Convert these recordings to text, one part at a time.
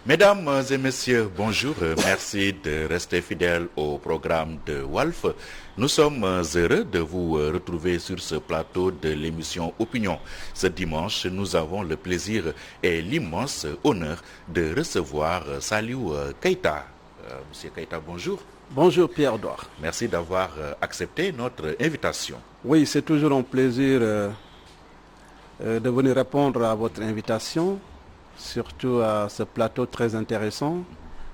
Mesdames et messieurs, bonjour. Merci de rester fidèles au programme de Walf. Nous sommes heureux de vous retrouver sur ce plateau de l'émission Opinion. Ce dimanche, nous avons le plaisir et l'immense honneur de recevoir Saliou Keïta. Monsieur Keïta, bonjour. Bonjour Pierre-Edouard. Merci d'avoir accepté notre invitation. Oui, c'est toujours un plaisir de venir répondre à votre invitation, surtout à ce plateau très intéressant,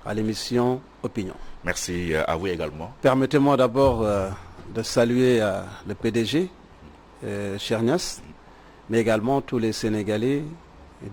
à l'émission Opinion. Merci à vous également. Permettez-moi d'abord de saluer le PDG, Chernias, mais également tous les Sénégalais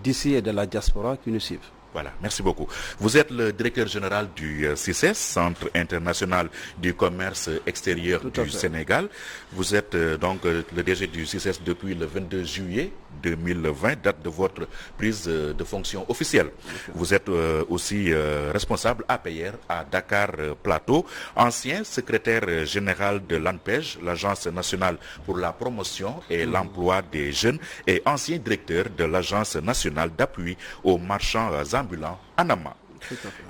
d'ici et de la diaspora qui nous suivent. Voilà, merci beaucoup. Vous êtes le directeur général du CICES, Centre international du commerce extérieur du Sénégal. Vous êtes donc le DG du CICES depuis le 22 juillet 2020, date de votre prise de fonction officielle. Vous êtes aussi responsable APR à Dakar Plateau, ancien secrétaire général de l'ANPEJ, l'Agence nationale pour la promotion et l'emploi des jeunes, et ancien directeur de l'Agence nationale d'appui aux marchands ambulants ANAMA.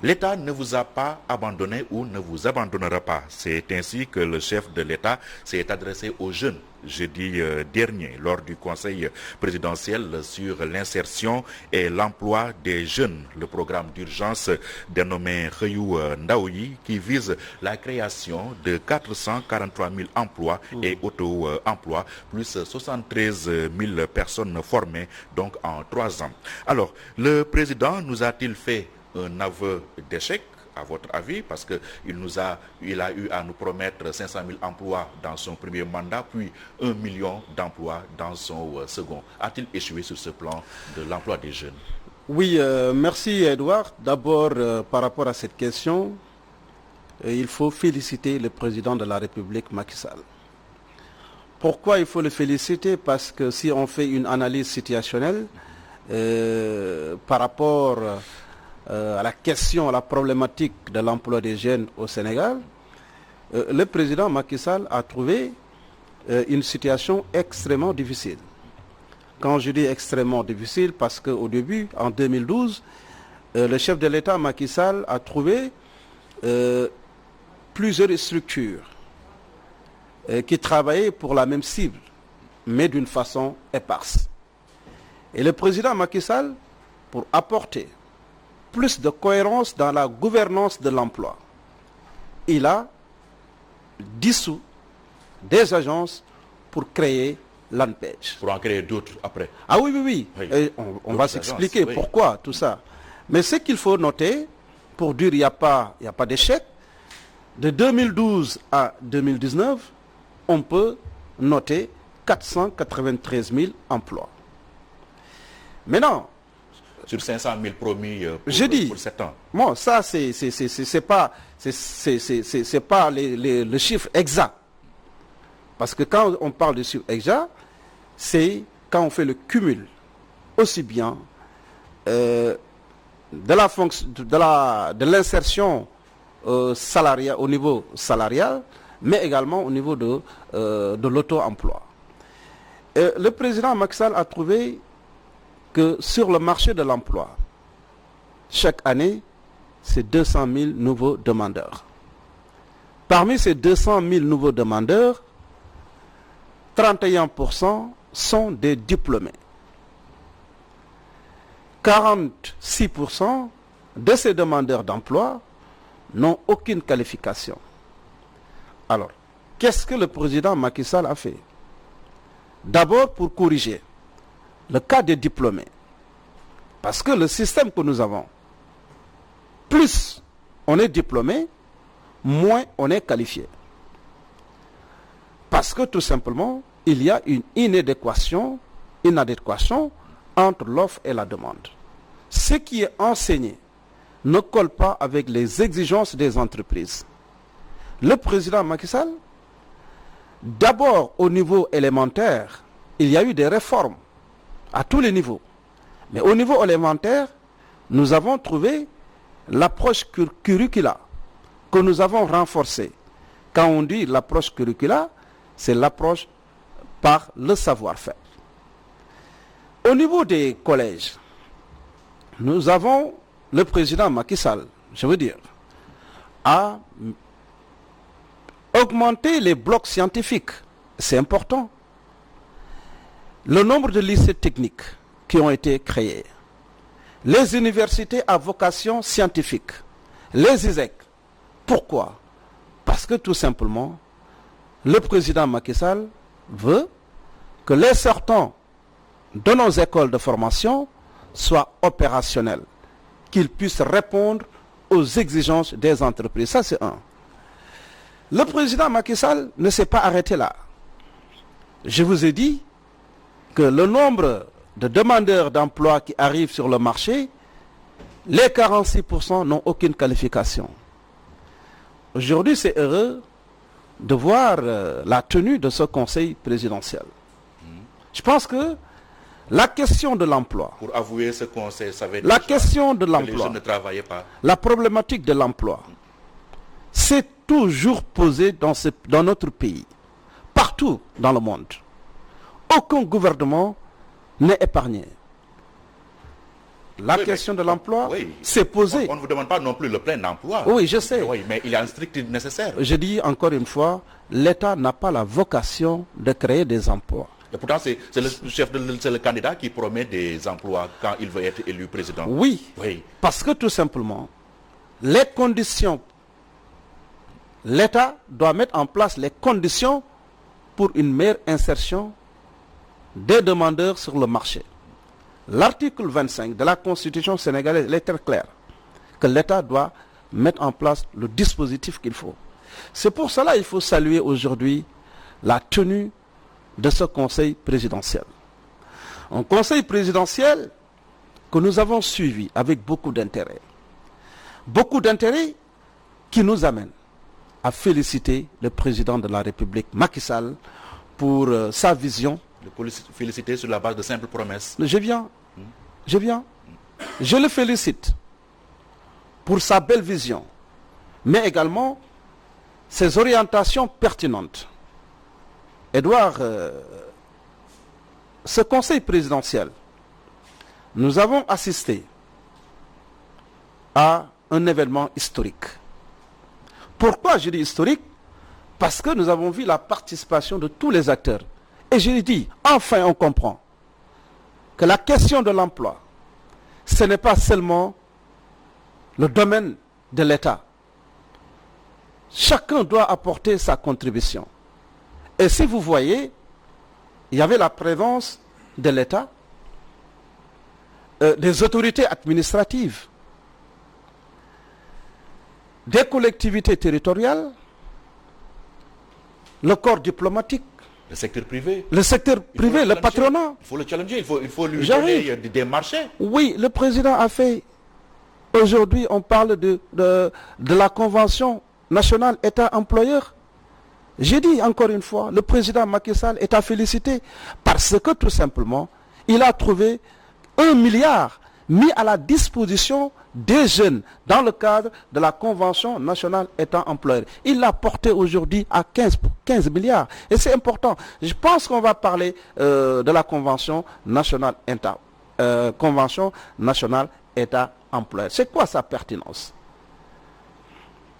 L'État ne vous a pas abandonné ou ne vous abandonnera pas. C'est ainsi que le chef de l'État s'est adressé aux jeunes jeudi dernier lors du conseil présidentiel sur l'insertion et l'emploi des jeunes, le programme d'urgence dénommé Xëyu Ndaw Yi qui vise la création de 443 000 emplois et auto-emplois, plus 73 000 personnes formées donc en 3 ans. Alors, le président nous a-t-il fait un aveu d'échec, à votre avis, parce qu'il a eu à nous promettre 500 000 emplois dans son premier mandat, puis 1 million d'emplois dans son second. A-t-il échoué sur ce plan de l'emploi des jeunes? Oui, merci Edouard. D'abord, par rapport à cette question, il faut féliciter le président de la République, Macky Sall. Pourquoi il faut le féliciter? Parce que si on fait une analyse situationnelle par rapport à la question, à la problématique de l'emploi des jeunes au Sénégal, le président Macky Sall a trouvé une situation extrêmement difficile. Quand je dis extrêmement difficile, parce qu'au début, en 2012, le chef de l'État Macky Sall a trouvé plusieurs structures qui travaillaient pour la même cible, mais d'une façon éparse. Et le président Macky Sall, pour apporter plus de cohérence dans la gouvernance de l'emploi, il a dissous des agences pour créer l'ANPEJ. Pour en créer d'autres après. Ah oui. Et on va s'expliquer pourquoi tout ça. Mais ce qu'il faut noter, pour dire il n'y a pas d'échec, de 2012 à 2019, on peut noter 493 000 emplois. Maintenant, sur 500 000 promis pour 7 ans. Bon, ça, c'est pas le chiffre exact. Parce que quand on parle de chiffre exact, c'est quand on fait le cumul aussi bien de l'insertion salariale au niveau salarial, mais également au niveau de l'auto-emploi. Le président Macky Sall a trouvé que sur le marché de l'emploi, chaque année, c'est 200 000 nouveaux demandeurs. Parmi ces 200 000 nouveaux demandeurs, 31% sont des diplômés. 46% de ces demandeurs d'emploi n'ont aucune qualification. Alors, qu'est-ce que le président Macky Sall a fait? D'abord pour corriger le cas des diplômés. Parce que le système que nous avons, plus on est diplômé, moins on est qualifié. Parce que tout simplement, il y a une inadéquation entre l'offre et la demande. Ce qui est enseigné ne colle pas avec les exigences des entreprises. Le président Macky Sall, d'abord au niveau élémentaire, il y a eu des réformes à tous les niveaux. Mais au niveau élémentaire, nous avons trouvé l'approche curricula que nous avons renforcée. Quand on dit l'approche curricula, c'est l'approche par le savoir-faire. Au niveau des collèges, nous avons le président Macky Sall, je veux dire, a augmenté les blocs scientifiques. C'est important. Le nombre de lycées techniques qui ont été créés, les universités à vocation scientifique, les ISEC. Pourquoi? Parce que tout simplement, le président Macky Sall veut que les sortants de nos écoles de formation soient opérationnels, qu'ils puissent répondre aux exigences des entreprises. Ça, c'est un. Le président Macky Sall ne s'est pas arrêté là. Je vous ai dit que le nombre de demandeurs d'emploi qui arrivent sur le marché, les 46% n'ont aucune qualification. Aujourd'hui, c'est heureux de voir la tenue de ce conseil présidentiel. Je pense que la question de l'emploi, pour avouer ce conseil, ça veut dire la question de que les l'emploi, jeunes ne travaillaient pas. la problématique de l'emploi, c'est toujours posé dans notre pays, partout dans le monde. Aucun gouvernement n'est épargné. La question de l'emploi, c'est posé. On ne vous demande pas non plus le plein emploi. Oui, je sais. Oui, mais il y a un strict nécessaire. Je dis encore une fois, l'État n'a pas la vocation de créer des emplois. Et pourtant, c'est le candidat qui promet des emplois quand il veut être élu président. Oui, Oui. parce que tout simplement, les conditions, l'État doit mettre en place les conditions pour une meilleure insertion des demandeurs sur le marché. L'article 25 de la Constitution sénégalaise est très clair, que l'État doit mettre en place le dispositif qu'il faut. C'est pour cela qu'il faut saluer aujourd'hui la tenue de ce conseil présidentiel. Un conseil présidentiel que nous avons suivi avec beaucoup d'intérêt. Beaucoup d'intérêt qui nous amène à féliciter le président de la République, Macky Sall, pour sa vision. Le féliciter sur la base de simples promesses. Je viens. Je le félicite pour sa belle vision, mais également ses orientations pertinentes. Édouard, ce conseil présidentiel, nous avons assisté à un événement historique. Pourquoi je dis historique? Parce que nous avons vu la participation de tous les acteurs. Et je dis, enfin on comprend que la question de l'emploi, ce n'est pas seulement le domaine de l'État. Chacun doit apporter sa contribution. Et si vous voyez, il y avait la présence de l'État, des autorités administratives, des collectivités territoriales, le corps diplomatique, le secteur privé. Le secteur privé, le patronat. Il faut le challenger, il faut lui donner des marchés. Oui, le président a fait. Aujourd'hui, on parle de la Convention nationale État-employeur. J'ai dit encore une fois, le président Macky Sall est à féliciter parce que tout simplement, il a trouvé 1 milliard mis à la disposition des jeunes dans le cadre de la Convention nationale État-employeur. Il l'a porté aujourd'hui à 15 milliards. Et c'est important. Je pense qu'on va parler de la Convention nationale État-employeur. C'est quoi sa pertinence?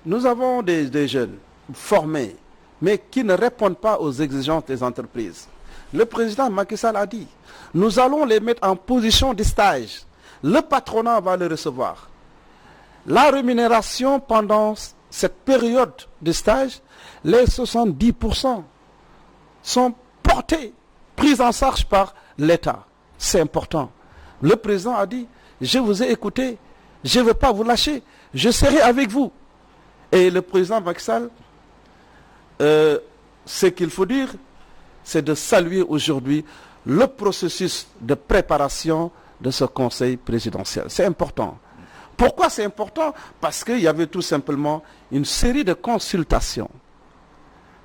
Nous avons des jeunes formés, mais qui ne répondent pas aux exigences des entreprises. Le président Macky Sall a dit, nous allons les mettre en position de stage. Le patronat va les recevoir. La rémunération pendant cette période de stage, les 70% sont portés, pris en charge par l'État. C'est important. Le président a dit, je vous ai écouté, je ne vais pas vous lâcher, je serai avec vous. Et le président Macky Sall, ce qu'il faut dire, c'est de saluer aujourd'hui le processus de préparation de ce conseil présidentiel. C'est important. Pourquoi c'est important? Parce qu'il y avait tout simplement une série de consultations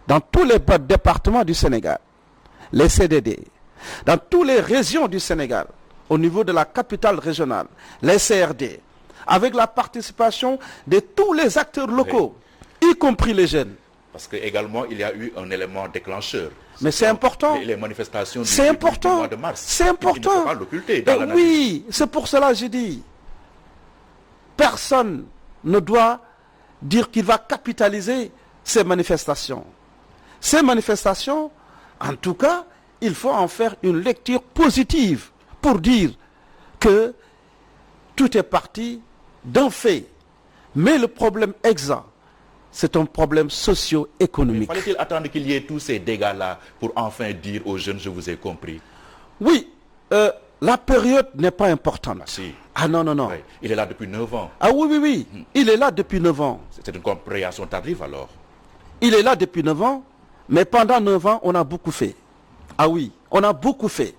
dans tous les départements du Sénégal, les CDD, dans toutes les régions du Sénégal, au niveau de la capitale régionale, les CRD, avec la participation de tous les acteurs locaux, y compris les jeunes. Parce qu'également, il y a eu un élément déclencheur. Mais c'est important. Les manifestations du important. mois de mars. C'est important. Il ne faut pas l'occulter dans l'analyse. Oui, c'est pour cela que je dis. personne ne doit dire qu'il va capitaliser ces manifestations. Ces manifestations, en tout cas, il faut en faire une lecture positive pour dire que tout est parti d'un fait. Mais le problème exact, c'est un problème socio-économique. Fallait-il attendre qu'il y ait tous ces dégâts-là pour enfin dire aux jeunes, je vous ai compris? Oui, la période n'est pas importante. Ah, si. Ah non, non, non. Oui. Il est là depuis 9 ans. Ah oui, oui, oui. Il est là depuis 9 ans. C'est une compréhension tardive alors. Il est là depuis 9 ans, mais pendant 9 ans, on a beaucoup fait. Ah oui, on a beaucoup fait.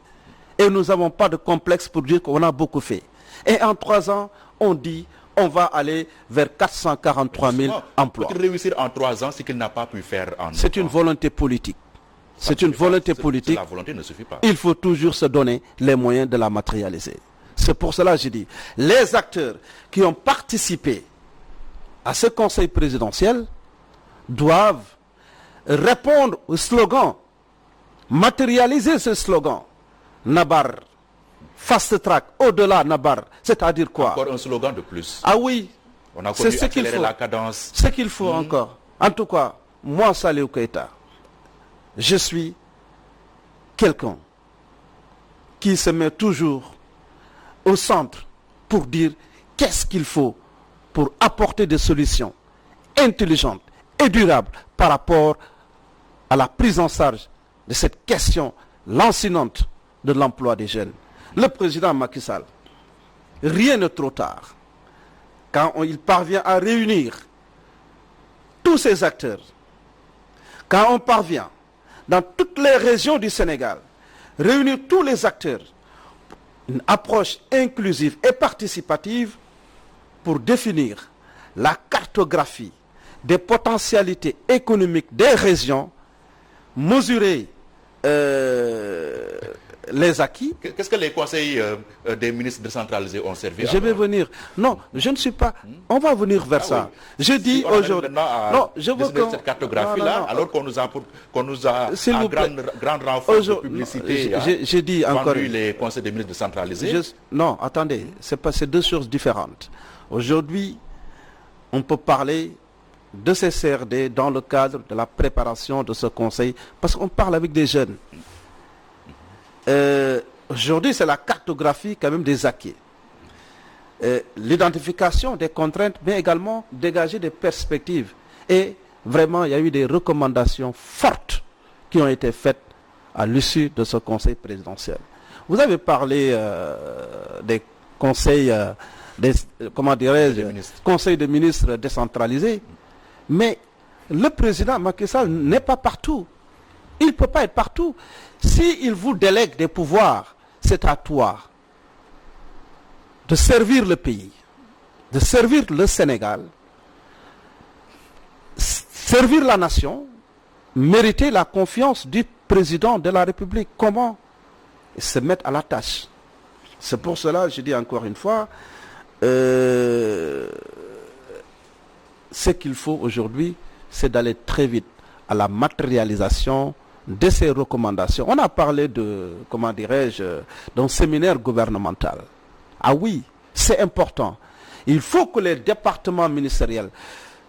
Et nous n'avons pas de complexe pour dire qu'on a beaucoup fait. Et en 3 ans, on dit on va aller vers 443 000 emplois. Peut-il réussir en 3 ans ce qu'il n'a pas pu faire en 9 ans? C'est une volonté politique. C'est une volonté politique. La volonté ne suffit pas. Il faut toujours se donner les moyens de la matérialiser. C'est pour cela que je dis, les acteurs qui ont participé à ce conseil présidentiel doivent répondre au slogan, matérialiser ce slogan. Nabar, fast track, au-delà Nabar, c'est-à-dire quoi? Encore un slogan de plus. Ah oui, On a connu c'est ce qu'il faut. La cadence. Ce qu'il faut encore. En tout cas, moi, Salihou Keïta, je suis quelqu'un qui se met toujours au centre pour dire qu'est-ce qu'il faut pour apporter des solutions intelligentes et durables par rapport à la prise en charge de cette question lancinante de l'emploi des jeunes. Le président Macky Sall, rien n'est trop tard. Quand il parvient à réunir tous ces acteurs, quand on parvient dans toutes les régions du Sénégal, réunir tous les acteurs, une approche inclusive et participative pour définir la cartographie des potentialités économiques des régions, mesurer les acquis. Qu'est-ce que les conseils des ministres décentralisés ont servi? Je vais venir. Non, je ne suis pas. On va venir vers ça. Oui. Je dis si aujourd'hui. Non, je veux que cette cartographie-là, alors qu'on nous a à grand renfort de publicité. Je dis encore. Les conseils des ministres décentralisés. Non, attendez, c'est deux choses différentes. Aujourd'hui, on peut parler de ces CRD dans le cadre de la préparation de ce conseil, parce qu'on parle avec des jeunes. Aujourd'hui, c'est la cartographie quand même des acquis. L'identification des contraintes, mais également dégager des perspectives. Et vraiment, il y a eu des recommandations fortes qui ont été faites à l'issue de ce conseil présidentiel. Vous avez parlé des conseils, conseils de ministres décentralisés, mais le président Macky Sall n'est pas partout. Il ne peut pas être partout. S'il vous délègue des pouvoirs, c'est à toi de servir le pays, de servir le Sénégal, servir la nation, mériter la confiance du président de la République. Comment se mettre à la tâche? C'est pour cela, je dis encore une fois, ce qu'il faut aujourd'hui, c'est d'aller très vite à la matérialisation de ces recommandations. On a parlé de, d'un séminaire gouvernemental. Ah oui, c'est important. Il faut que les départements ministériels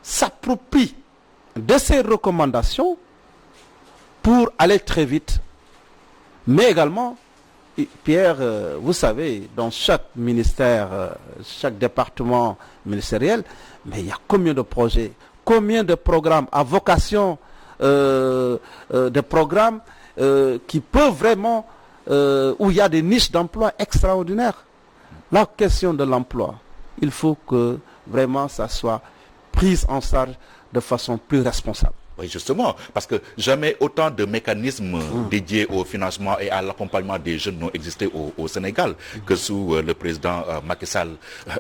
s'approprient de ces recommandations pour aller très vite. Mais également, Pierre, vous savez, dans chaque ministère, chaque département ministériel, mais il y a combien de projets, combien de programmes à vocation, de programmes qui peuvent vraiment, où il y a des niches d'emploi extraordinaires. La question de l'emploi, il faut que vraiment ça soit pris en charge de façon plus responsable. Oui, justement, parce que jamais autant de mécanismes dédiés au financement et à l'accompagnement des jeunes n'ont existé au Sénégal que sous le président Macky Sall.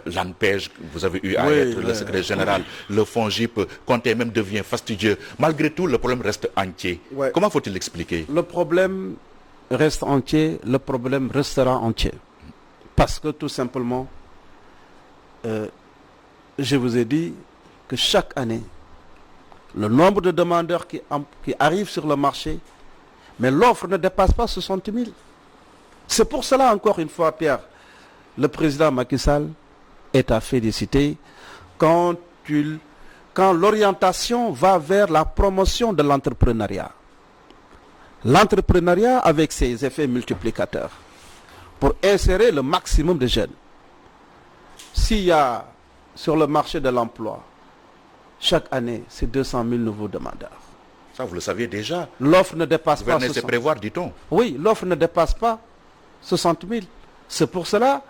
L'ANPEJ, vous avez eu à être le secrétaire général, le FONGIP, Conté même devient fastidieux. Malgré tout, le problème reste entier. Ouais. Comment faut-il l'expliquer? Le problème reste entier, le problème restera entier. Parce que tout simplement, je vous ai dit que chaque année, le nombre de demandeurs qui arrivent sur le marché, mais l'offre ne dépasse pas 60 000. C'est pour cela, encore une fois, Pierre, le président Macky Sall est à féliciter quand l'orientation va vers la promotion de l'entrepreneuriat. L'entrepreneuriat avec ses effets multiplicateurs pour insérer le maximum de jeunes. S'il y a sur le marché de l'emploi, chaque année, c'est 200 000 nouveaux demandeurs. Ça, vous le saviez déjà. L'offre ne dépasse pas 60 000. C'est prévoir, dit-on. Oui, l'offre ne dépasse pas 60 000. C'est pour cela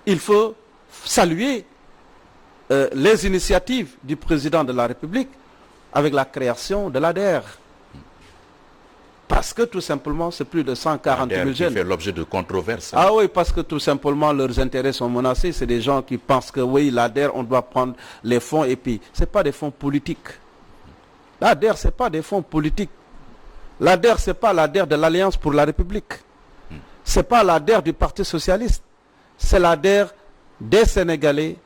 qu'il faut saluer les initiatives du président de la République avec la création de l'ADER. Parce que tout simplement, c'est plus de 140 000 jeunes. Qui fait l'objet de controverses. Ah oui, parce que tout simplement, leurs intérêts sont menacés. C'est des gens qui pensent que oui, l'ADER, on doit prendre les fonds et puis, ce n'est pas des fonds politiques. L'ADER, ce n'est pas des fonds politiques. L'ADER, ce n'est pas l'ADER de l'Alliance pour la République. Ce n'est pas l'ADER du Parti Socialiste. C'est l'ADER des Sénégalais,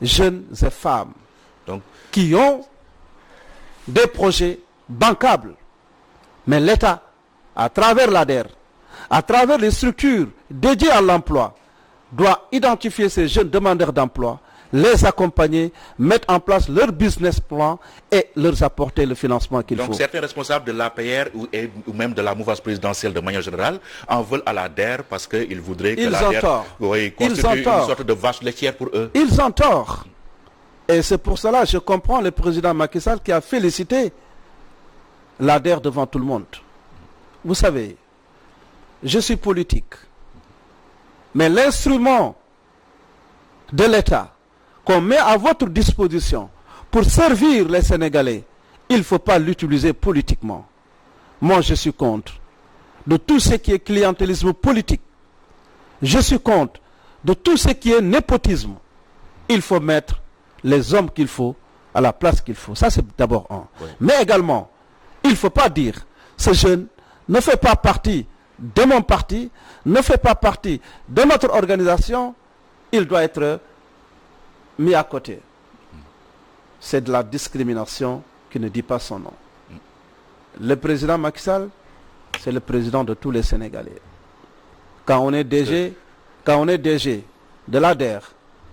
jeunes et femmes, donc, qui ont des projets bancables. Mais l'État, à travers l'ADER, à travers les structures dédiées à l'emploi, doit identifier ces jeunes demandeurs d'emploi, les accompagner, mettre en place leur business plan et leur apporter le financement qu'il faut. Donc certains responsables de l'APR ou même de la mouvance présidentielle de manière générale en veulent à l'ADER parce qu'ils voudraient que l'ADER constitue une sorte de vache laitière pour eux. Ils ont tort. Et c'est pour cela que je comprends le président Macky Sall qui a félicité l'ADER devant tout le monde. Vous savez, je suis politique. Mais l'instrument de l'État qu'on met à votre disposition pour servir les Sénégalais, il ne faut pas l'utiliser politiquement. Moi, je suis contre de tout ce qui est clientélisme politique. Je suis contre de tout ce qui est népotisme. Il faut mettre les hommes qu'il faut à la place qu'il faut. Ça, c'est d'abord un. Oui. Mais également, il ne faut pas dire, ce jeune ne fait pas partie de mon parti, ne fait pas partie de notre organisation, il doit être mis à côté. C'est de la discrimination qui ne dit pas son nom. Le président Macky Sall, c'est le président de tous les Sénégalais. Quand on est DG de l'ADER,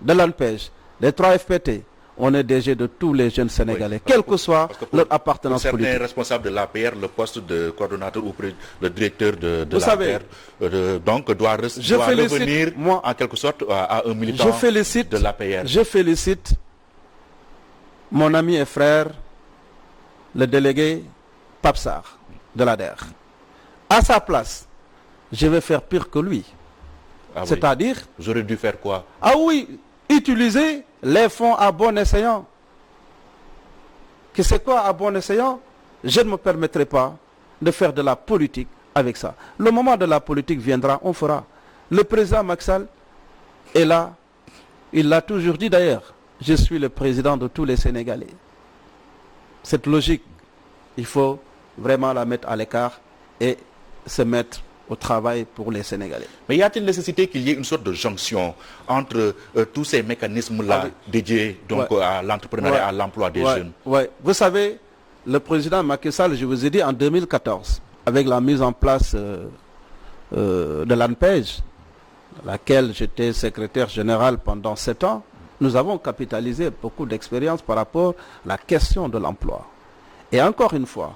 de l'ANPEJ, des 3 FPT, on est DG de tous les jeunes Sénégalais, quelle que soit leur appartenance politique. Pour certains responsables de l'APR, le poste de coordonnateur ou le directeur de l'APR donc doit revenir en quelque sorte à un militant de l'APR. Je félicite mon ami et frère, le délégué Pape Sarr de l'ADER. À sa place, je vais faire pire que lui. Ah c'est-à-dire... Oui. J'aurais dû faire quoi? Ah oui, utiliser les fonds à bon escient. Que c'est quoi à bon escient? Je ne me permettrai pas de faire de la politique avec ça. Le moment de la politique viendra, on fera. Le président Macky Sall est là. Il l'a toujours dit d'ailleurs. Je suis le président de tous les Sénégalais. Cette logique, il faut vraiment la mettre à l'écart et se mettre au travail pour les Sénégalais. Mais y a-t-il nécessité qu'il y ait une sorte de jonction entre tous ces mécanismes-là dédiés donc, à l'entrepreneuriat, à l'emploi des jeunes? Oui, vous savez, le président Macky Sall, je vous ai dit en 2014, avec la mise en place de l'ANPEJ, laquelle j'étais secrétaire général pendant 7 ans, nous avons capitalisé beaucoup d'expérience par rapport à la question de l'emploi. Et encore une fois,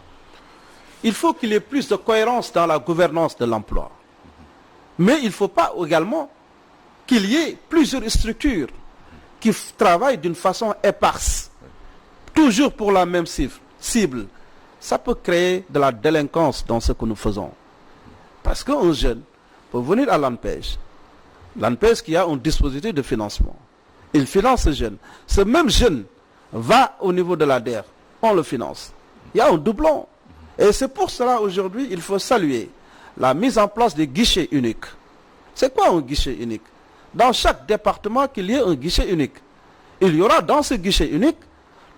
il faut qu'il y ait plus de cohérence dans la gouvernance de l'emploi. Mais il ne faut pas également qu'il y ait plusieurs structures qui travaillent d'une façon éparse, toujours pour la même cible. Ça peut créer de la délinquance dans ce que nous faisons. Parce qu'un jeune peut venir à l'ANPEJ qui a un dispositif de financement. Il finance ce jeune. Ce même jeune va au niveau de l'ADER, on le finance. Il y a un doublon. Et c'est pour cela aujourd'hui, il faut saluer la mise en place des guichets uniques. C'est quoi un guichet unique? Dans chaque département, qu'il y ait un guichet unique. Il y aura dans ce guichet unique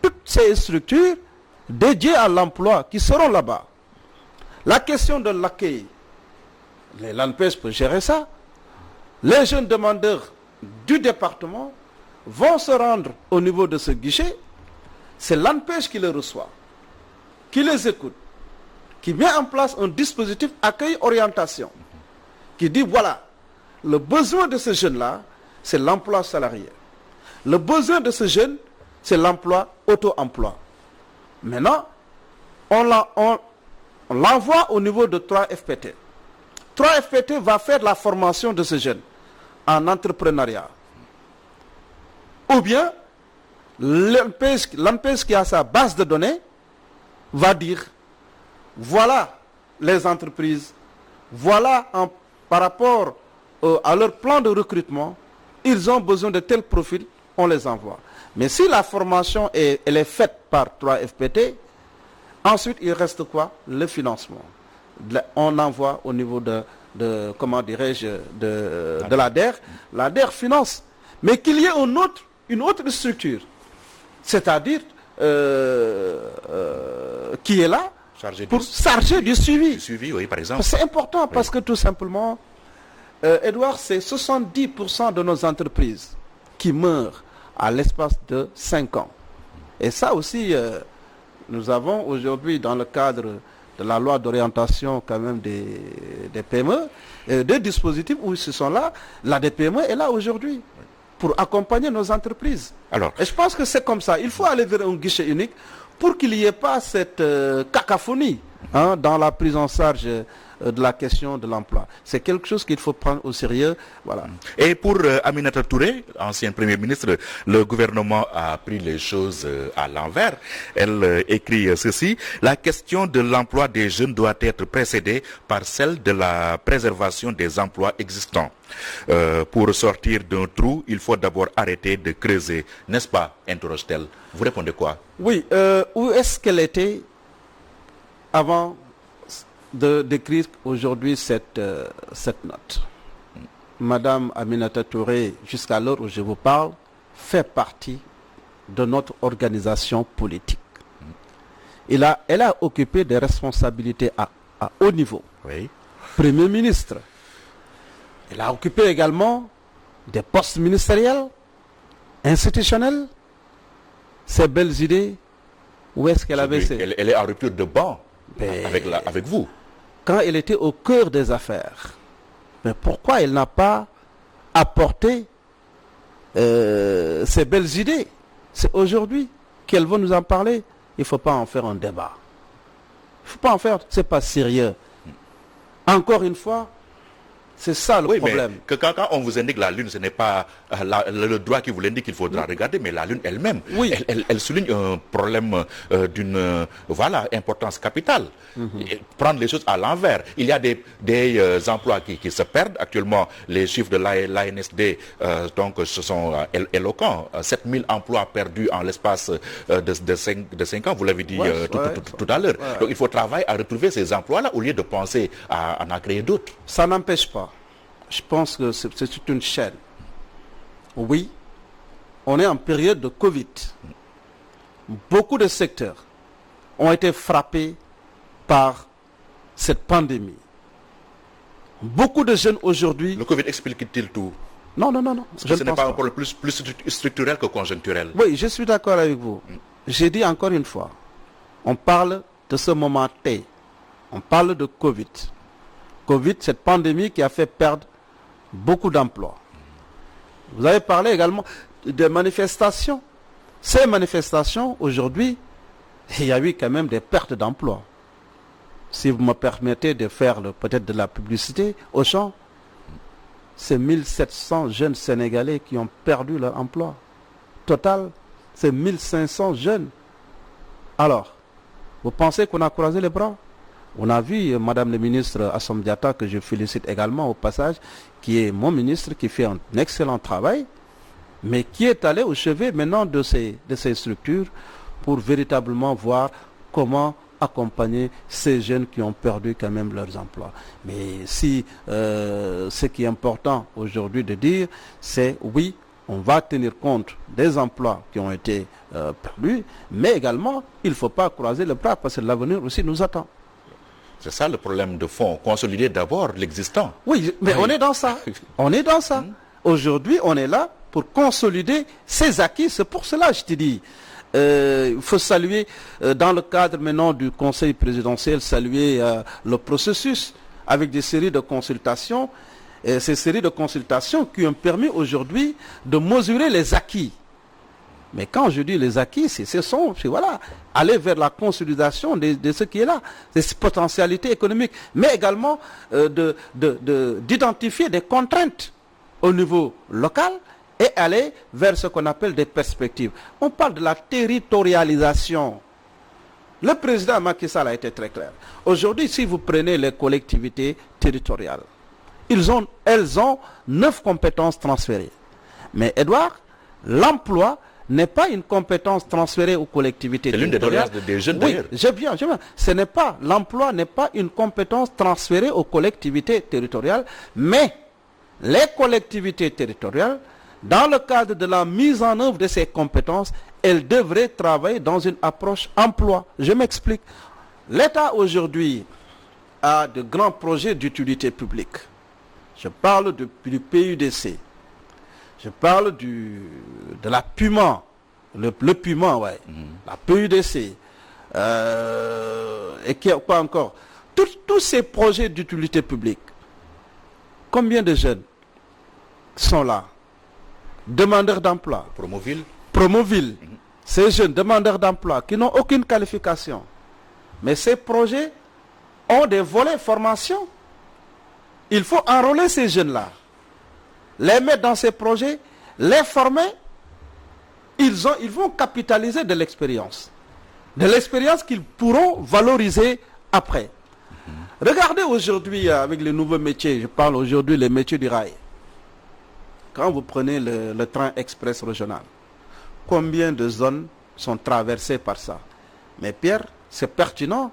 toutes ces structures dédiées à l'emploi qui seront là-bas. La question de l'accueil, l'ANPEJ peut gérer ça. Les jeunes demandeurs du département vont se rendre au niveau de ce guichet. C'est l'ANPEJ qui les reçoit, qui les écoute, qui met en place un dispositif accueil-orientation, qui dit voilà, le besoin de ce jeune-là, c'est l'emploi salarié. Le besoin de ce jeune, c'est l'emploi, auto-emploi. Maintenant, on l'envoie au niveau de 3FPT. 3FPT va faire la formation de ce jeune en entrepreneuriat. Ou bien, l'ANPEJ qui a sa base de données va dire, voilà les entreprises, voilà par rapport à leur plan de recrutement, ils ont besoin de tel profil, on les envoie. Mais si la formation elle est faite par 3FPT, ensuite il reste quoi? Le financement. On envoie au niveau comment dirais-je, de l'ADER. L'ADER finance. Mais qu'il y ait une autre structure, c'est-à-dire qui est là pour charger du suivi. Du suivi, oui, par exemple. C'est important parce que tout simplement, Edouard, c'est 70% de nos entreprises qui meurent à l'espace de 5 ans. Et ça aussi, nous avons aujourd'hui, dans le cadre de la loi d'orientation quand même des PME, des dispositifs où ils sont là. La DPME est là aujourd'hui pour accompagner nos entreprises. Alors, et je pense que c'est comme ça. Il faut aller vers un guichet unique pour qu'il n'y ait pas cette cacophonie dans la prise en charge de la question de l'emploi. C'est quelque chose qu'il faut prendre au sérieux. Voilà. Et pour Aminata Touré, ancien Premier ministre, le gouvernement a pris les choses à l'envers. Elle écrit ceci: la question de l'emploi des jeunes doit être précédée par celle de la préservation des emplois existants. Pour sortir d'un trou, il faut d'abord arrêter de creuser. N'est-ce pas, interroge-t-elle? Vous répondez quoi? Oui, où est-ce qu'elle était avant d'écrire aujourd'hui cette note? Madame Aminata Touré, jusqu'à l'heure où je vous parle, fait partie de notre organisation politique. Elle a occupé des responsabilités à haut niveau. Oui. Premier ministre. Elle a occupé également des postes ministériels, institutionnels. Ces belles idées, où est-ce qu'elle avait Elle est en rupture de banc avec vous. Quand elle était au cœur des affaires. Mais pourquoi elle n'a pas apporté ces belles idées? C'est aujourd'hui qu'elle va nous en parler. Il ne faut pas en faire un débat. Il ne faut pas en faire, ce n'est pas sérieux. Encore une fois, c'est ça le problème. Mais quand on vous indique la Lune, ce n'est pas le droit qui vous l'indique qu'il faudra regarder, mais la Lune elle-même, elle souligne un problème d'une importance capitale. Prendre les choses à l'envers. Il y a des emplois qui se perdent. Actuellement, les chiffres de l'ANSD ce sont éloquents. 7000 emplois perdus en l'espace de 5 ans, vous l'avez dit tout à l'heure. Donc il faut travailler à retrouver ces emplois-là au lieu de penser à en créer d'autres. Ça n'empêche pas. Je pense que c'est une chaîne. Oui, on est en période de Covid. Beaucoup de secteurs ont été frappés par cette pandémie. Beaucoup de jeunes aujourd'hui... Le Covid explique-t-il tout? Non. Ce n'est pas un problème plus structurel que conjoncturel. Oui, je suis d'accord avec vous. J'ai dit encore une fois, on parle de ce moment T. On parle de Covid. Covid, cette pandémie qui a fait perdre beaucoup d'emplois. Vous avez parlé également des manifestations. Ces manifestations, aujourd'hui, il y a eu quand même des pertes d'emplois. Si vous me permettez de faire peut-être de la publicité, Auchan, c'est 1700 jeunes Sénégalais qui ont perdu leur emploi. Total, c'est 1500 jeunes. Alors, vous pensez qu'on a croisé les bras? On a vu Madame le ministre Assome Diatta, que je félicite également au passage, qui est mon ministre, qui fait un excellent travail, mais qui est allé au chevet maintenant de ces structures pour véritablement voir comment accompagner ces jeunes qui ont perdu quand même leurs emplois. Mais si ce qui est important aujourd'hui de dire, c'est oui, on va tenir compte des emplois qui ont été perdus, mais également, il ne faut pas croiser les bras parce que l'avenir aussi nous attend. C'est ça le problème de fond. Consolider d'abord l'existant. Oui, mais on est dans ça. On est dans ça. Aujourd'hui, on est là pour consolider ces acquis. C'est pour cela que je te dis, il faut saluer, dans le cadre maintenant du Conseil présidentiel, saluer le processus avec des séries de consultations. Et ces séries de consultations qui ont permis aujourd'hui de mesurer les acquis Mais quand je dis les acquis, c'est voilà, aller vers la consolidation de ce qui est là, des potentialités économiques, mais également d'identifier des contraintes au niveau local et aller vers ce qu'on appelle des perspectives. On parle de la territorialisation. Le président Macky Sall a été très clair. Aujourd'hui, si vous prenez les collectivités territoriales, elles ont 9 compétences transférées. Mais Edouard, l'emploi n'est pas une compétence transférée aux collectivités territoriales. C'est l'une des jeunes oui, d'ailleurs. j'ai bien. L'emploi n'est pas une compétence transférée aux collectivités territoriales, mais les collectivités territoriales, dans le cadre de la mise en œuvre de ces compétences, elles devraient travailler dans une approche emploi. Je m'explique. L'État aujourd'hui a de grands projets d'utilité publique. Je parle du PUDC. Je parle de la Puma, le Puma, ouais, la PUDC, et quoi encore. Tous ces projets d'utilité publique, combien de jeunes sont là, demandeurs d'emploi? Promoville. Ces jeunes demandeurs d'emploi qui n'ont aucune qualification. Mais ces projets ont des volets formation. Il faut enrôler ces jeunes-là, les mettre dans ces projets, les former. Ils vont capitaliser de l'expérience qu'ils pourront valoriser après. Regardez aujourd'hui avec les nouveaux métiers, je parle aujourd'hui des métiers du rail. Quand vous prenez le train express régional, combien de zones sont traversées par ça? Mais Pierre, c'est pertinent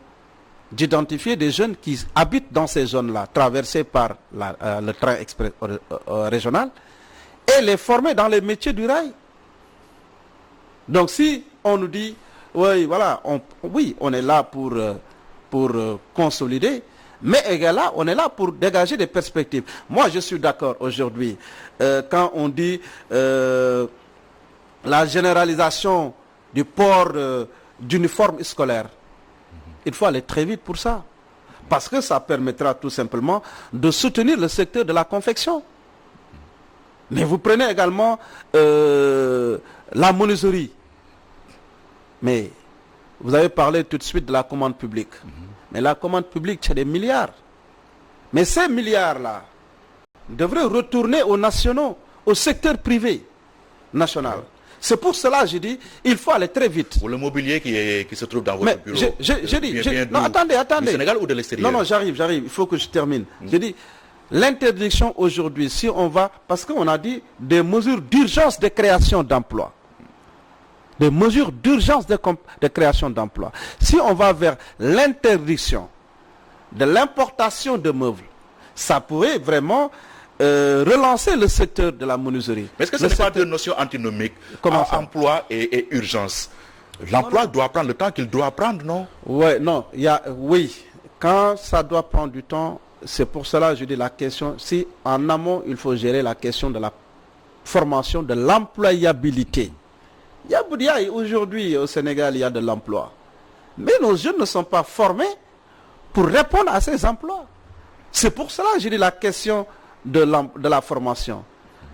d'identifier des jeunes qui habitent dans ces zones-là, traversées par le train express régional, et les former dans les métiers du rail. Donc si on nous dit, oui, voilà, on est là pour consolider, mais également on est là pour dégager des perspectives. Moi, je suis d'accord aujourd'hui, quand on dit la généralisation du port d'uniformes scolaires, il faut aller très vite pour ça. Parce que ça permettra tout simplement de soutenir le secteur de la confection. Mais vous prenez également la menuiserie. Mais vous avez parlé tout de suite de la commande publique. Mais la commande publique, c'est des milliards. Mais ces milliards-là devraient retourner aux nationaux, au secteur privé national. C'est pour cela que je dis, il faut aller très vite. Pour le mobilier qui se trouve dans votre bureau. Non, attendez. Du Sénégal ou de l'extérieur? Non, j'arrive. Il faut que je termine. Je dis, l'interdiction aujourd'hui, si on va, parce qu'on a dit des mesures d'urgence de création d'emplois. Des mesures d'urgence de création d'emplois. Si on va vers l'interdiction de l'importation de meubles, ça pourrait vraiment relancer le secteur de la menuiserie. Mais est-ce que ce n'est pas deux notions antinomiques? Emploi et urgence. L'emploi doit prendre le temps qu'il doit prendre, non? Oui, quand ça doit prendre du temps, c'est pour cela que je dis la question, si en amont, il faut gérer la question de la formation, de l'employabilité. Aujourd'hui au Sénégal, il y a de l'emploi. Mais nos jeunes ne sont pas formés pour répondre à ces emplois. C'est pour cela que je dis la question de la formation.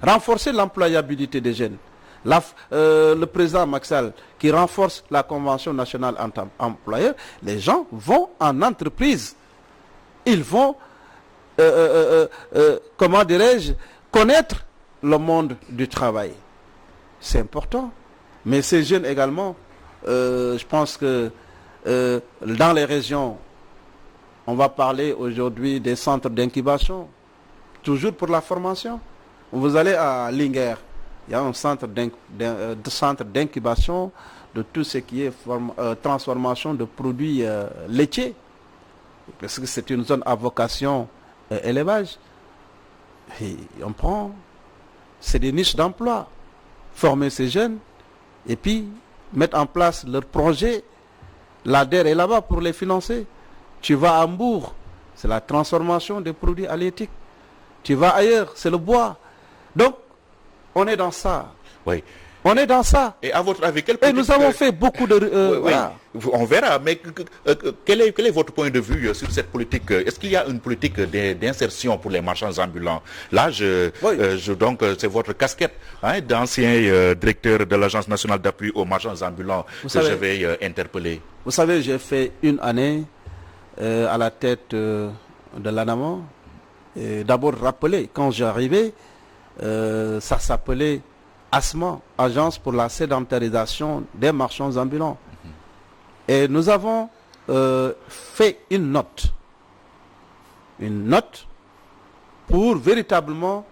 Renforcer l'employabilité des jeunes. Le président Macky Sall qui renforce la convention nationale employeur, les gens vont en entreprise. Ils vont, connaître le monde du travail. C'est important. Mais ces jeunes également, je pense que dans les régions, on va parler aujourd'hui des centres d'incubation, toujours pour la formation. Vous allez à Linguère, il y a un centre d'incubation de tout ce qui est transformation de produits laitiers, parce que c'est une zone à vocation élevage. Et on prend, c'est des niches d'emploi, former ces jeunes, et puis mettre en place leur projet. L'ADER est là-bas pour les financer. Tu vas à Hambourg, c'est la transformation des produits halieutiques. Tu vas ailleurs, c'est le bois. Donc, on est dans ça. Oui. On est dans ça. Et à votre avis, quelle Et nous avons fait beaucoup de... voilà. On verra, mais quel est votre point de vue sur cette politique? Est-ce qu'il y a une politique d'insertion pour les marchands ambulants? Là, donc, c'est votre casquette d'ancien directeur de l'Agence nationale d'appui aux marchands ambulants je vais interpeller. Vous savez, j'ai fait une année à la tête de l'ANAMA. D'abord, rappeler, quand j'arrivais, ça s'appelait ASMA, Agence pour la sédentarisation des marchands ambulants. Et nous avons fait une note pour véritablement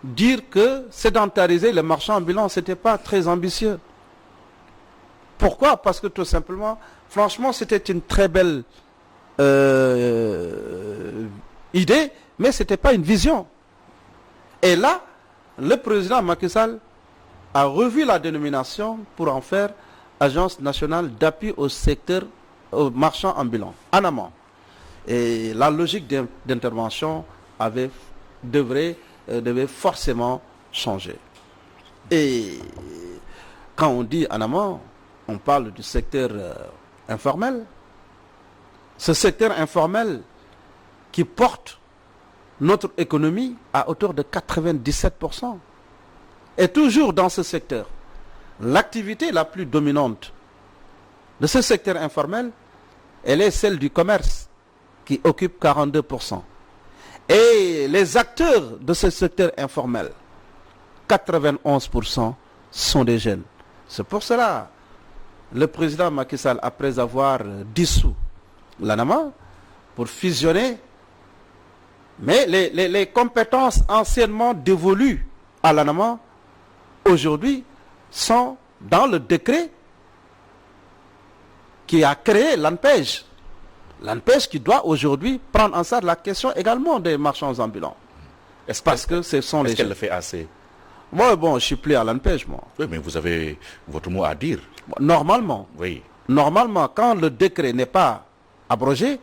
dire que sédentariser les marchands ambulants, ce n'était pas très ambitieux. Pourquoi? Parce que tout simplement, franchement, c'était une très belle idée, mais ce n'était pas une vision. Et là, le président Macky Sall a revu la dénomination pour en faire Agence nationale d'appui au secteur aux marchands ambulants, ANAMA. Et la logique d'intervention devait forcément changer. Et quand on dit ANAMA, on parle du secteur informel. Ce secteur informel qui porte notre économie à hauteur de 97%. Et toujours dans ce secteur, l'activité la plus dominante de ce secteur informel, elle est celle du commerce, qui occupe 42%. Et les acteurs de ce secteur informel, 91% sont des jeunes. C'est pour cela, le président Macky Sall, après avoir dissous l'ANAMA, pour fusionner, mais les compétences anciennement dévolues à l'ANAMA, aujourd'hui, sont dans le décret qui a créé l'ANPEJ. L'ANPEJ qui doit aujourd'hui prendre en charge la question également des marchands ambulants. Parce que ce sont les... Est-ce qu'elle le fait assez? Moi, bon, je suis plus à l'ANPEJ, moi. Oui, mais vous avez votre mot à dire. Normalement. Oui. Normalement, quand le décret n'est pas abrogé,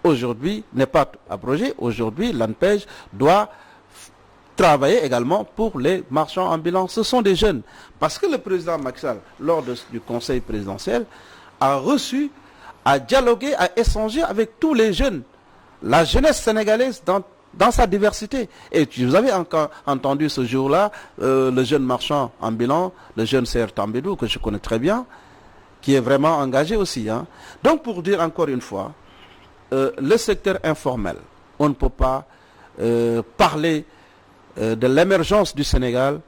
aujourd'hui, l'ANPEJ doit travailler également pour les marchands ambulants. Ce sont des jeunes. Parce que le président Macky Sall, lors du conseil présidentiel, a reçu, a dialogué, a échangé avec tous les jeunes. La jeunesse sénégalaise dans sa diversité. Et vous avez encore entendu ce jour-là, le jeune marchand ambulant, le jeune Serre Tambédou, que je connais très bien, qui est vraiment engagé aussi. Donc pour dire encore une fois, le secteur informel, on ne peut pas parler de l'émergence du Sénégal,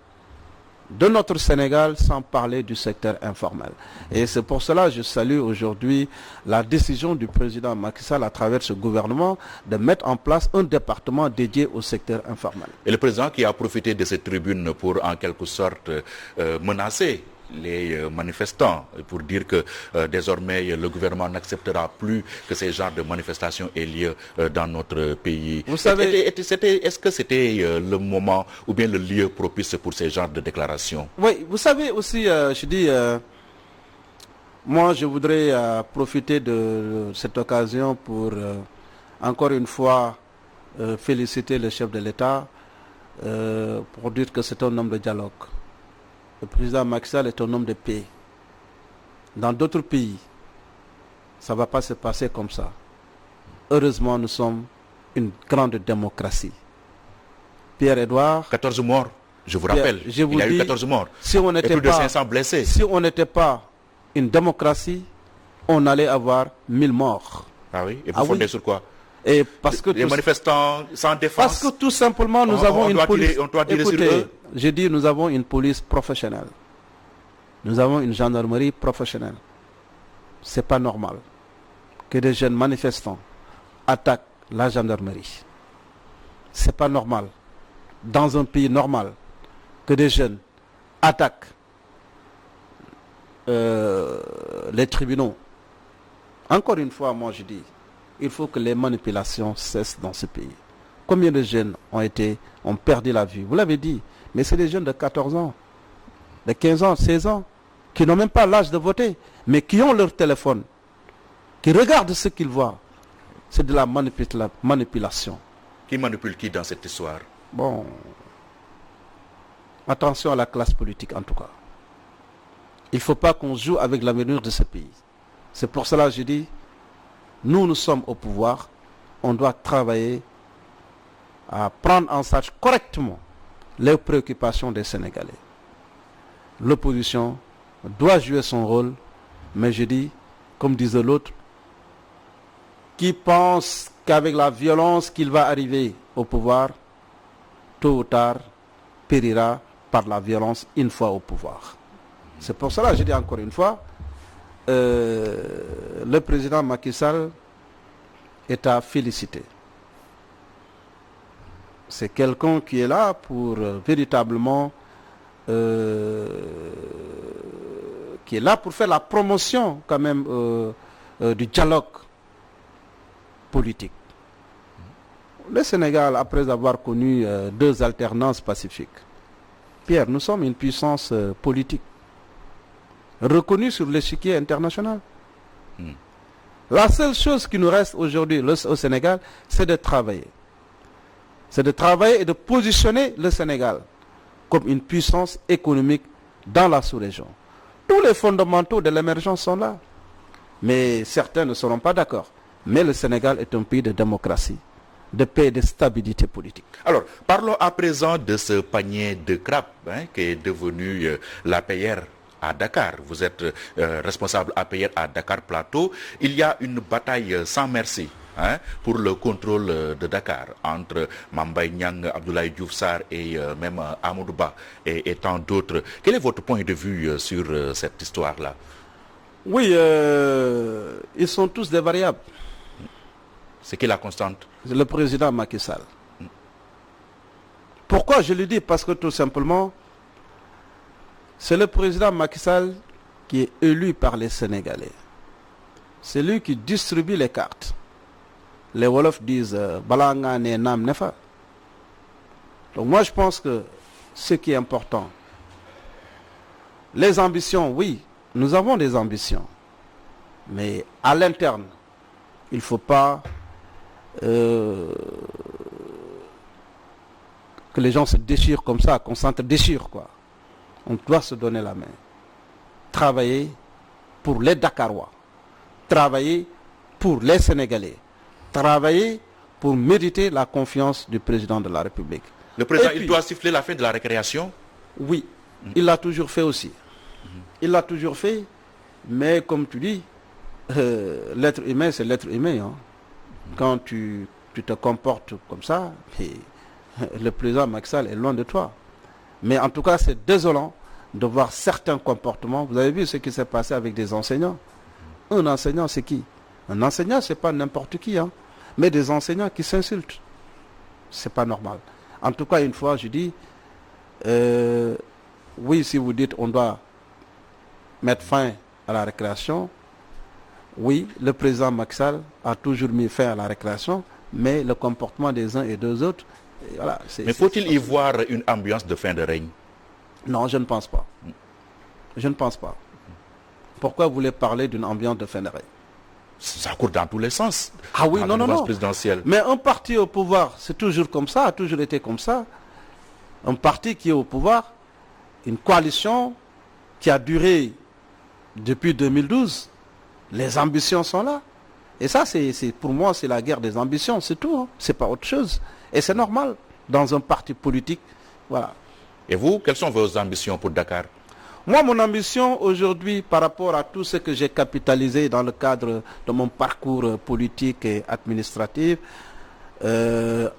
de notre Sénégal, sans parler du secteur informel. Et c'est pour cela que je salue aujourd'hui la décision du président Macky Sall à travers ce gouvernement de mettre en place un département dédié au secteur informel. Et le président qui a profité de cette tribune pour en quelque sorte menacer les manifestants, pour dire que désormais le gouvernement n'acceptera plus que ces genres de manifestations aient lieu dans notre pays. Vous savez, est-ce que c'était le moment ou bien le lieu propice pour ces genres de déclarations? Oui, vous savez aussi, je dis, moi je voudrais profiter de cette occasion pour encore une fois féliciter le chef de l'État pour dire que c'est un homme de dialogue. Le président Macky Sall est un homme de paix. Dans d'autres pays, ça ne va pas se passer comme ça. Heureusement, nous sommes une grande démocratie. Pierre-Edouard... 14 morts, je vous rappelle. Il y a eu 14 morts. Si on n'était et plus de 500 blessés. Si on n'était pas une démocratie, on allait avoir 1000 morts. Ah oui? Et vous fondez sur quoi? Et parce que les manifestants sans défense. Parce que tout simplement, nous avons une police. On doit tirer sur eux. Je dis, nous avons une police professionnelle. Nous avons une gendarmerie professionnelle. C'est pas normal que des jeunes manifestants attaquent la gendarmerie. C'est pas normal. Dans un pays normal, que des jeunes attaquent les tribunaux. Encore une fois, moi je dis, il faut que les manipulations cessent dans ce pays. Combien de jeunes ont perdu la vie? Vous l'avez dit, mais c'est des jeunes de 14 ans, de 15 ans, 16 ans, qui n'ont même pas l'âge de voter, mais qui ont leur téléphone, qui regardent ce qu'ils voient. C'est de la manipulation. Qui manipule qui dans cette histoire? Bon, attention à la classe politique en tout cas. Il ne faut pas qu'on joue avec l'avenir de ce pays. C'est pour cela que je dis, nous sommes au pouvoir, on doit travailler à prendre en charge correctement les préoccupations des Sénégalais. L'opposition doit jouer son rôle, mais je dis, comme disait l'autre, qui pense qu'avec la violence qu'il va arriver au pouvoir, tôt ou tard, périra par la violence une fois au pouvoir. C'est pour cela que je dis encore une fois, le président Macky Sall est à féliciter. C'est quelqu'un qui est là pour véritablement qui est là pour faire la promotion quand même du dialogue politique. Le Sénégal, après avoir connu deux alternances pacifiques, Pierre, nous sommes une puissance politique reconnue sur l'échiquier international. La seule chose qui nous reste aujourd'hui au Sénégal, c'est de travailler. C'est de travailler et de positionner le Sénégal comme une puissance économique dans la sous-région. Tous les fondamentaux de l'émergence sont là. Mais certains ne seront pas d'accord. Mais le Sénégal est un pays de démocratie, de paix et de stabilité politique. Alors, parlons à présent de ce panier de crabes qui est devenu l'APR à Dakar. Vous êtes responsable APR à Dakar Plateau. Il y a une bataille sans merci pour le contrôle de Dakar entre Mambay Niang, Abdoulaye Diouf Sarr et même Amadou Ba et tant d'autres. Quel est votre point de vue sur cette histoire-là? Oui, ils sont tous des variables. C'est qui la constante? C'est le président Macky Sall. Pourquoi je le dis? Parce que tout simplement, c'est le président Macky Sall qui est élu par les Sénégalais. C'est lui qui distribue les cartes. Les Wolofs disent Balanga ne nam nefa. Donc moi je pense que ce qui est important, les ambitions, oui, nous avons des ambitions. Mais à l'interne, il ne faut pas que les gens se déchirent comme ça, qu'on s'entre-déchire, quoi. On doit se donner la main. Travailler pour les Dakarois. Travailler pour les Sénégalais. Travailler pour mériter la confiance du président de la République. Le président, il doit siffler la fin de la récréation? Oui, il l'a toujours fait aussi. Il l'a toujours fait, mais comme tu dis, l'être humain, c'est l'être humain. Hein. Quand tu te comportes comme ça, le président Macky Sall est loin de toi. Mais en tout cas, c'est désolant de voir certains comportements. Vous avez vu ce qui s'est passé avec des enseignants. Un enseignant, c'est qui? Un enseignant, c'est pas n'importe qui. Hein. Mais des enseignants qui s'insultent. C'est pas normal. En tout cas, une fois, je dis, oui, si vous dites on doit mettre fin à la récréation, oui, le président Macky Sall a toujours mis fin à la récréation, mais le comportement des uns et des autres, voilà. Mais faut-il y voir une ambiance de fin de règne? Non, je ne pense pas. Je ne pense pas. Pourquoi vous voulez parler d'une ambiance de fin de règne? Ça court dans tous les sens. Ah oui, non. Présidentielle. Mais un parti au pouvoir, c'est toujours comme ça, a toujours été comme ça. Un parti qui est au pouvoir, une coalition qui a duré depuis 2012, les ambitions sont là. Et ça, pour moi, c'est la guerre des ambitions, c'est tout. Hein. C'est pas autre chose. Et c'est normal dans un parti politique. Voilà. Et vous, quelles sont vos ambitions pour Dakar? Moi, mon ambition aujourd'hui, par rapport à tout ce que j'ai capitalisé dans le cadre de mon parcours politique et administratif,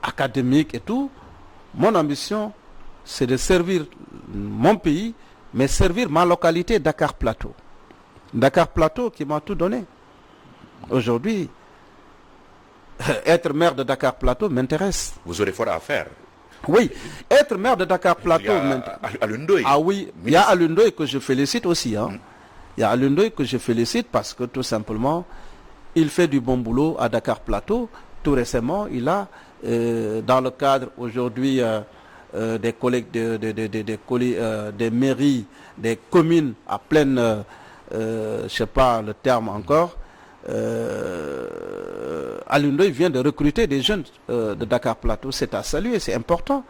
académique et tout, mon ambition, c'est de servir mon pays, mais servir ma localité Dakar Plateau. Dakar Plateau qui m'a tout donné. Aujourd'hui, être maire de Dakar Plateau m'intéresse. Vous aurez fort à faire. Oui, être maire de Dakar Plateau m'intéresse. Ah oui, il y a Alundoy que je félicite aussi. Hein. Il y a Alundoy que je félicite parce que tout simplement, il fait du bon boulot à Dakar Plateau. Tout récemment, il a, dans le cadre aujourd'hui des collègues, des mairies, des communes à pleine, je ne sais pas le terme encore, Alundoy vient de recruter des jeunes de Dakar Plateau. C'est à saluer, c'est important.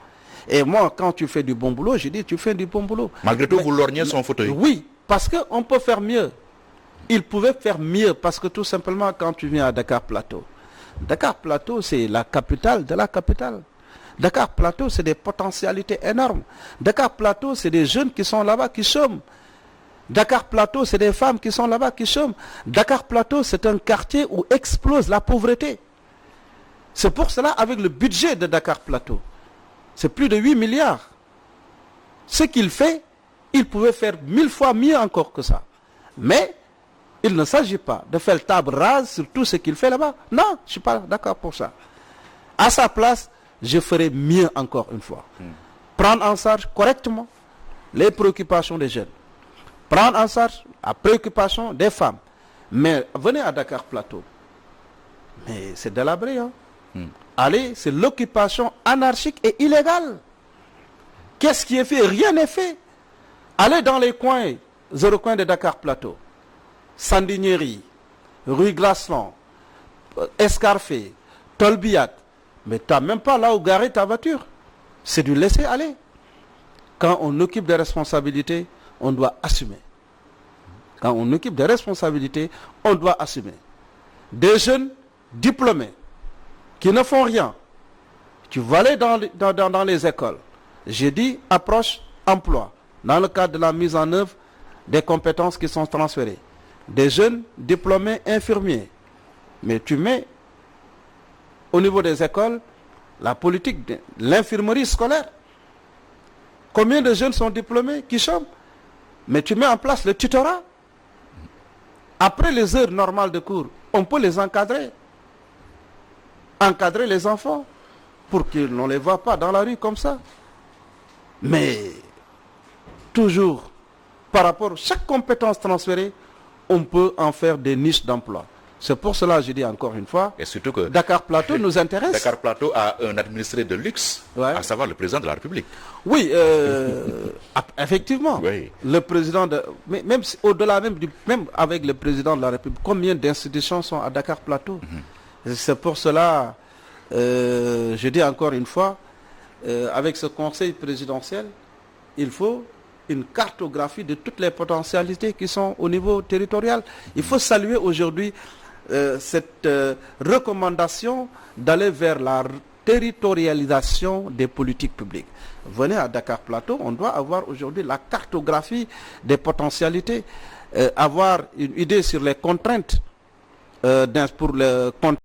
Et moi, quand tu fais du bon boulot, je dis tu fais du bon boulot. Malgré tout, vous lorgnez son fauteuil. Oui, Parce qu'on peut faire mieux. Ils pouvaient faire mieux parce que tout simplement quand tu viens à Dakar Plateau, Dakar Plateau c'est la capitale de la capitale. Dakar Plateau c'est des potentialités énormes. Dakar Plateau c'est des jeunes qui sont là-bas qui chôment. Dakar Plateau c'est des femmes qui sont là-bas qui chôment. Dakar Plateau c'est un quartier où explose la pauvreté. C'est pour cela avec le budget de Dakar Plateau, c'est plus de 8 milliards. Ce qu'il fait, il pouvait faire 1000 fois mieux encore que ça. Mais il ne s'agit pas de faire table rase sur tout ce qu'il fait là-bas. Non, je ne suis pas d'accord pour ça. À sa place, je ferai mieux encore une fois. Prendre en charge correctement les préoccupations des jeunes. Prendre en charge la préoccupation des femmes. Mais venez à Dakar Plateau. Mais c'est délabré. Hein? Allez, c'est l'occupation anarchique et illégale. Qu'est-ce qui est fait? Rien n'est fait. Allez dans les coins, recoins de Dakar Plateau. Sandiniéry, rue Glaçon, Escarfé, Tolbiac. Mais tu n'as même pas là où garer ta voiture. C'est du laisser aller. Quand on occupe des responsabilités, on doit assumer. Quand on occupe des responsabilités, on doit assumer. Des jeunes diplômés qui ne font rien. Tu vas aller dans les écoles. J'ai dit approche emploi. Dans le cadre de la mise en œuvre des compétences qui sont transférées. Des jeunes diplômés infirmiers. Mais tu mets au niveau des écoles la politique de l'infirmerie scolaire. Combien de jeunes sont diplômés qui chôment? Mais tu mets en place le tutorat. Après les heures normales de cours, on peut les encadrer. Encadrer les enfants pour qu'ils ne les voient pas dans la rue comme ça. Mais toujours, par rapport à chaque compétence transférée, on peut en faire des niches d'emploi. C'est pour cela que je dis encore une fois, et surtout que Dakar Plateau nous intéresse. Dakar Plateau a un administré de luxe, à savoir le président de la République. Oui, effectivement. Oui. Le président mais même au-delà même avec le président de la République, combien d'institutions sont à Dakar Plateau? C'est pour cela, je dis encore une fois, avec ce conseil présidentiel, il faut une cartographie de toutes les potentialités qui sont au niveau territorial. Il faut saluer aujourd'hui cette recommandation d'aller vers la territorialisation des politiques publiques. Venez à Dakar Plateau, on doit avoir aujourd'hui la cartographie des potentialités, avoir une idée sur les contraintes pour le